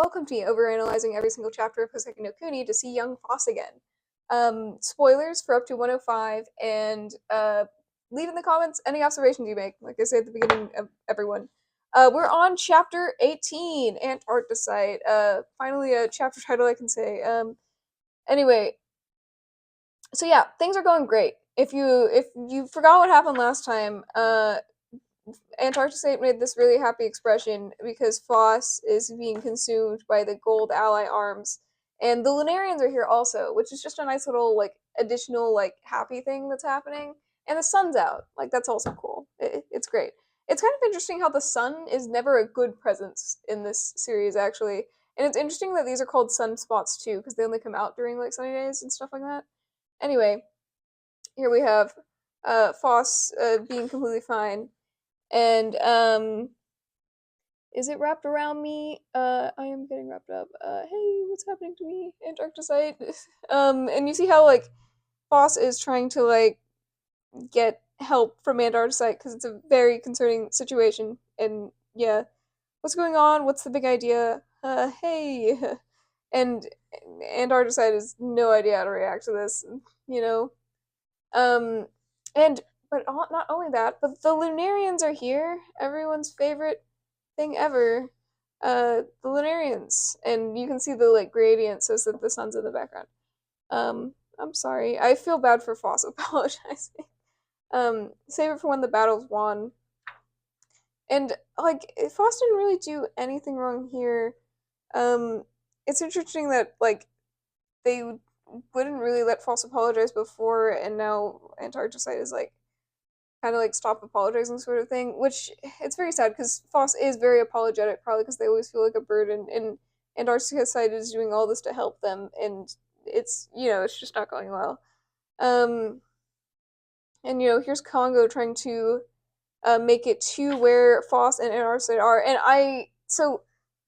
welcome to me overanalyzing every single chapter of Houseki no Kuni to see young Foss again. Spoilers for up to 105, and leave in the comments any observations you make, like I say at the beginning of everyone. We're on chapter 18, Antarcticite. Finally a chapter title I can say. Anyway, so yeah, things are going great. If you forgot what happened last time, Antarcticite made this really happy expression because Foss is being consumed by the gold ally arms. And the Lunarians are here also, which is just a nice little, additional, happy thing that's happening. And the sun's out. That's also cool. It's great. It's kind of interesting how the sun is never a good presence in this series, actually. And it's interesting that these are called sunspots, too, because they only come out during, sunny days and stuff like that. Anyway, here we have Foss being completely fine. And is it wrapped around me? I am getting wrapped up. Hey, what's happening to me? Antarcticite. And you see how Foss is trying to get help from Antarcticite because it's a very concerning situation. And yeah, what's going on? What's the big idea? Hey. And Antarcticite has no idea how to react to this, you know. And but not only that, but the Lunarians are here. Everyone's favorite thing ever. The Lunarians. And you can see the gradient says that the sun's in the background. I'm sorry. I feel bad for Foss apologizing. Save it for when the battle's won. And Foss didn't really do anything wrong here. It's interesting that they wouldn't really let Foss apologize before, and now Antarcticite is kind of stop apologizing sort of thing, which it's very sad because Foss is very apologetic, probably because they always feel like a burden, and Antarcticite is doing all this to help them, and it's it's just not going well. And here's Congo trying to make it to where Foss and Antarcticite are, and the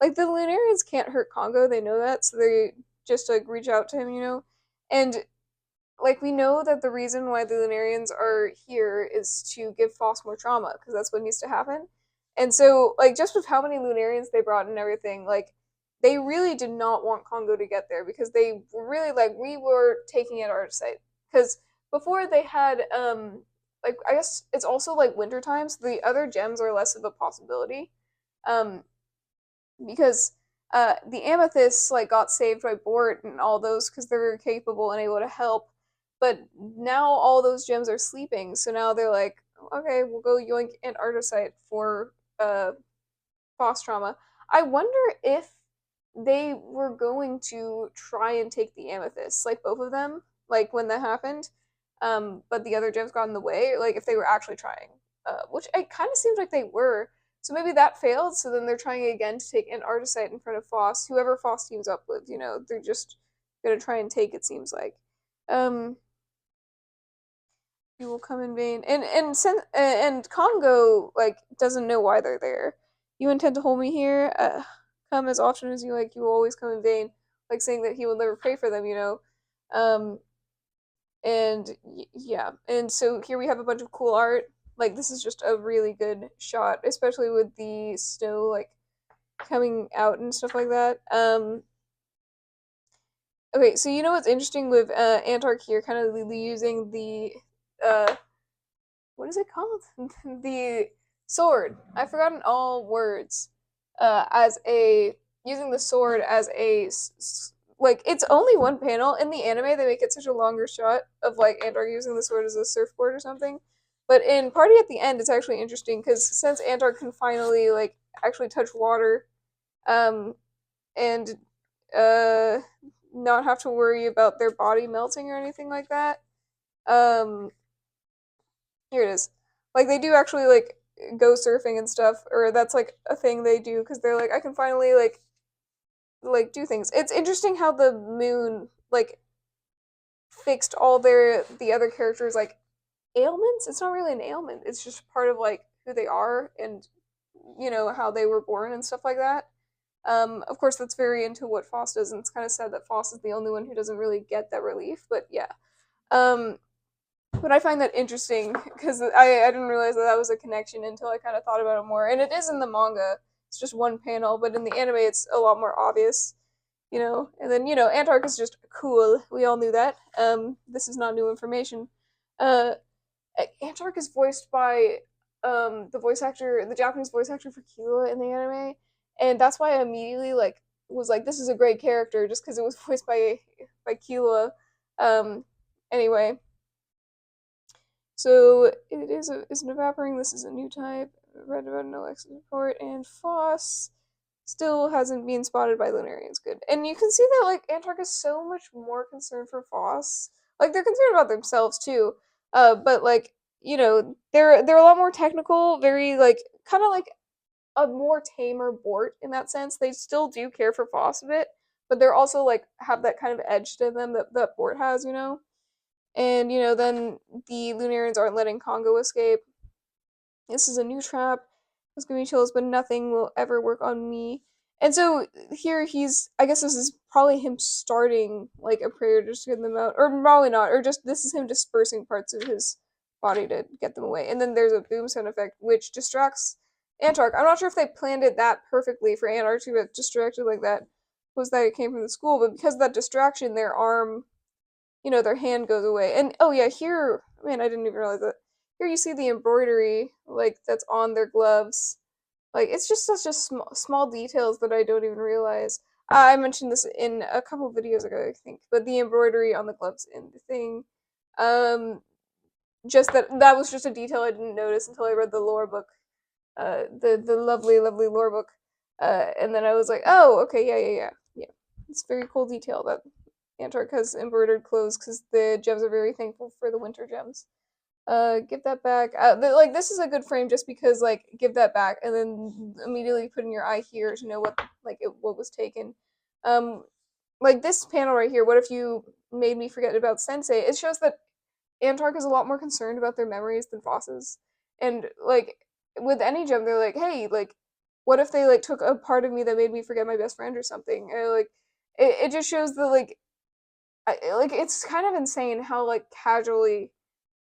Lunarians can't hurt Congo, they know that, so they just reach out to him, and we know that the reason why the Lunarians are here is to give Foss more trauma, because that's what needs to happen. And so, just with how many Lunarians they brought and everything, they really did not want Congo to get there, because they were really we were taking Antarcticite. Because before they had, I guess it's also winter time, so the other gems are less of a possibility. Because the amethysts got saved by Bort and all those because they're capable and able to help. But now all those gems are sleeping, so now they're okay, we'll go yoink Antarcticite for Foss trauma. I wonder if they were going to try and take the amethyst, both of them, when that happened, but the other gems got in the way, if they were actually trying, which it kind of seems like they were. So maybe that failed, so then they're trying again to take Antarcticite in front of Foss. Whoever Foss teams up with, they're just gonna try and take, it seems like. You will come in vain. And Congo, doesn't know why they're there. You intend to hold me here? Come as often as you like, you will always come in vain. Saying that he will never pray for them, And, yeah. And so here we have a bunch of cool art. This is just a really good shot, especially with the snow, coming out and stuff like that. Okay, so what's interesting with Antark here, kind of using the, what is it called? The sword. I've forgotten all words. Using the sword as it's only one panel. In the anime, they make it such a longer shot of, Antark using the sword as a surfboard or something. But in Party at the End, it's actually interesting, because since Antark can finally, actually touch water, and, not have to worry about their body melting or anything like that, here it is. They do actually, go surfing and stuff, or that's, a thing they do, because they're I can finally, do things. It's interesting how the moon, fixed all the other characters, ailments. It's not really an ailment. It's just part of who they are and how they were born and stuff like that. Of course, that's very into what Foss does, and it's kind of sad that Foss is the only one who doesn't really get that relief. But yeah, but I find that interesting because I didn't realize that was a connection until I kind of thought about it more, and it is in the manga. it's just one panel, but in the anime it's a lot more obvious, you know. And then, you know, Antark is just cool. We all knew that. This is not new information. Uh, Antark is voiced by the voice actor, the Japanese voice actor for Killua in the anime, and that's why I immediately like was like, this is a great character just because it was voiced by Killua. Um, anyway, so it is an evaporating. This is a new type. Read about no exit report, and Foss still hasn't been spotted by Lunarians. Good, and you can see that like Antark is so much more concerned for Foss. Like they're concerned about themselves too, but like you know they're a lot more technical, very like kind of like a more tamer Bort in that sense. They still do care for Foss a bit, but they're also like have that kind of edge to them that Bort has, you know. And you know then the Lunarians aren't letting Congo escape. This is a new trap. It's gonna be chills, but nothing will ever work on me. And so here he's, I guess this is probably him starting like a prayer just to get them out, or probably not, or just this is him dispersing parts of his body to get them away. And then there's a boom sound effect which distracts Antark. I'm not sure if they planned it that perfectly for Antark to get distracted like that. Was that it came from the school, but because of that distraction, their arm, you know, their hand goes away. And oh yeah, here, man, I didn't even realize that. Here you see the embroidery, like that's on their gloves. Like it's just such a small details that I don't even realize. I mentioned this in a couple videos ago, I think, but the embroidery on the gloves in the thing, um, just that was just a detail I didn't notice until I read the lore book, the lovely lore book, and then I was like, oh, okay, yeah. It's a very cool detail that Antark has embroidered clothes because the gems are very thankful for the winter gems. Give that back. Like this is a good frame just because like give that back and then immediately put in your eye here to know what like what was taken. Um, like this panel right here. What if you made me forget about Sensei? It shows that Antark is a lot more concerned about their memories than Foss is, and like with any gem, they're like, hey, like what if they like took a part of me that made me forget my best friend or something? Like it just shows that like it's kind of insane how like casually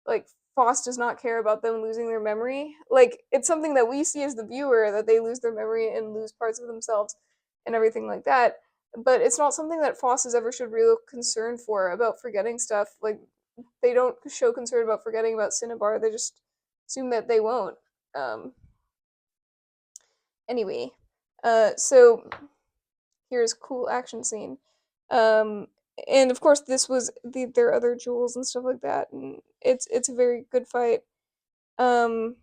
like Foss does not care about them losing their memory. Like it's something that we see as the viewer that they lose their memory and lose parts of themselves and everything like that. But it's not something that Foss has ever showed real concern for about forgetting stuff. Like they don't show concern about forgetting about Cinnabar. They just assume that they won't. Um, anyway, so here's a cool action scene. Um, and of course, this was their other jewels and stuff like that, and it's a very good fight. Um,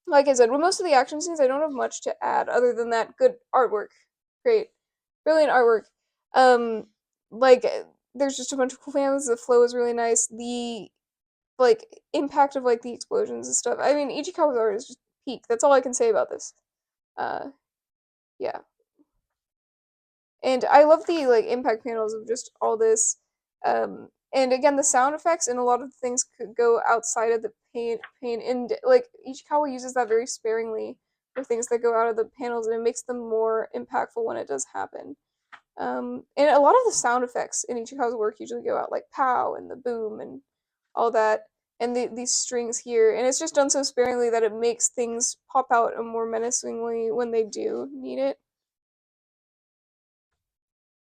like I said, with most of the action scenes, I don't have much to add other than that good artwork, great, brilliant artwork. Um, like there's just a bunch of cool families. The flow is really nice. The like impact of like the explosions and stuff. I mean, Ichikawa's art is just peak. That's all I can say about this. Uh, yeah. And I love the like impact panels of just all this. And again, the sound effects and a lot of things could go outside of the paint, and like Ichikawa uses that very sparingly for things that go out of the panels, and it makes them more impactful when it does happen. And a lot of the sound effects in Ichikawa's work usually go out, like pow and the boom and all that, and these strings here, and it's just done so sparingly that it makes things pop out more menacingly when they do need it.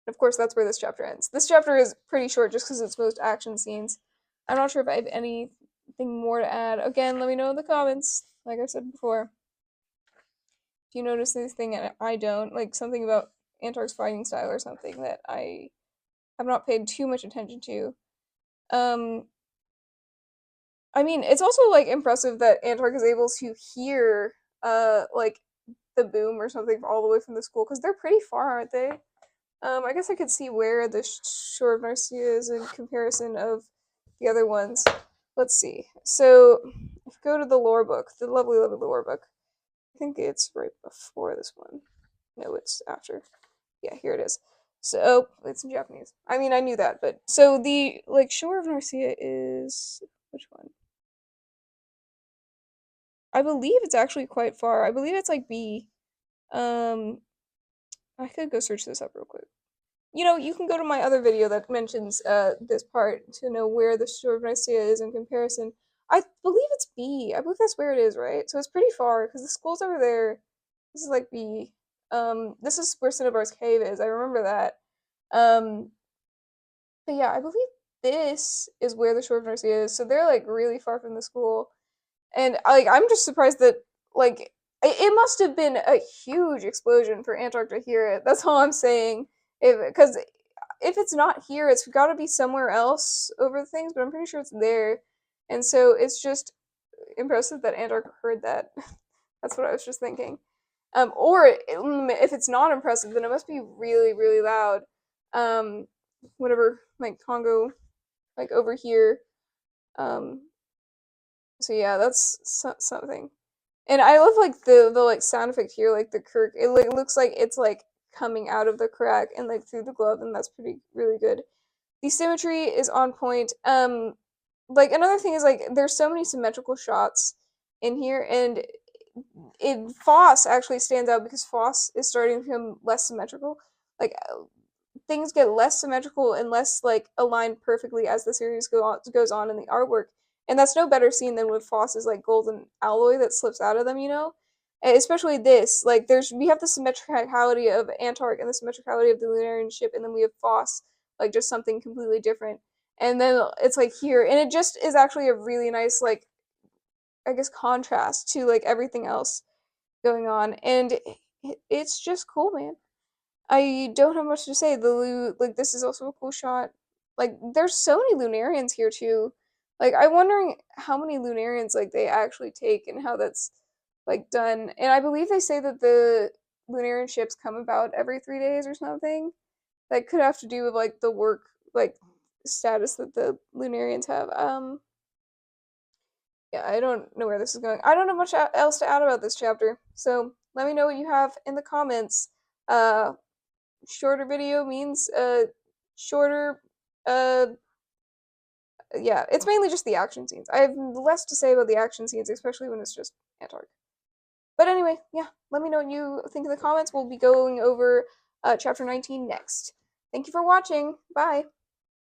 Of course, that's where this chapter ends. This chapter is pretty short just because it's most action scenes. I'm not sure if I have anything more to add. Again, let me know in the comments, like I said before. If you notice anything and I don't, like something about Antark's fighting style or something that I have not paid too much attention to. Um, I mean, it's also like impressive that Antark is able to hear like the boom or something all the way from the school because they're pretty far, aren't they? I guess I could see where the Shore of Narcia is in comparison of the other ones. Let's see. So, if you go to the lore book, the lovely lore book. I think it's right before this one. No, it's after. Yeah, here it is. So, oh, it's in Japanese. I mean, I knew that, but so the like Shore of Narcia is which one? I believe it's actually quite far. I believe it's like B. Um, I could go search this up real quick. You know, you can go to my other video that mentions this part to know where the Shore of Nicaea is in comparison. I believe it's B. I believe that's where it is, right? So it's pretty far because the school's over there. This is like the this is where Cinnabar's cave is. I remember that. Um, but yeah, I believe this is where the shore of Narcia is. So they're like really far from the school, and like I'm just surprised that like it must have been a huge explosion for Antark to hear it. That's all I'm saying. Because if it's not here, it's got to be somewhere else over the things. But I'm pretty sure it's there, and so it's just impressive that Antark heard that. That's what I was just thinking. Or if it's not impressive, then it must be really, really loud. Um, whatever, like Congo, like over here. Um, so yeah, that's something. And I love like the like sound effect here, like the Kirk. It like looks like it's like coming out of the crack and like through the glove, and that's pretty really good. The symmetry is on point. Like another thing is like there's so many symmetrical shots in here, and Foss actually stands out because Foss is starting to become less symmetrical. Like things get less symmetrical and less like aligned perfectly as the series goes on in the artwork, and that's no better seen than with Foss's like golden alloy that slips out of them. And especially this. Like we have the symmetricality of Antark and the symmetricality of the Lunarian ship, and then we have Foss like just something completely different. And then it's like here, and it just is actually a really nice like I guess contrast to like everything else going on, and it's just cool, man. I don't have much to say. Like this is also a cool shot. Like there's so many Lunarians here too. Like I'm wondering how many Lunarians like they actually take and how that's like done. And I believe they say that the Lunarian ships come about every 3 days or something. That could have to do with like the work like status that the Lunarians have. Yeah, I don't know where this is going. I don't know much else to add about this chapter. So let me know what you have in the comments. Uh, Shorter video means shorter. Uh, yeah, it's mainly just the action scenes. I have less to say about the action scenes, especially when it's just Antark. But anyway, yeah, let me know what you think in the comments. We'll be going over chapter 19 next. Thank you for watching. Bye.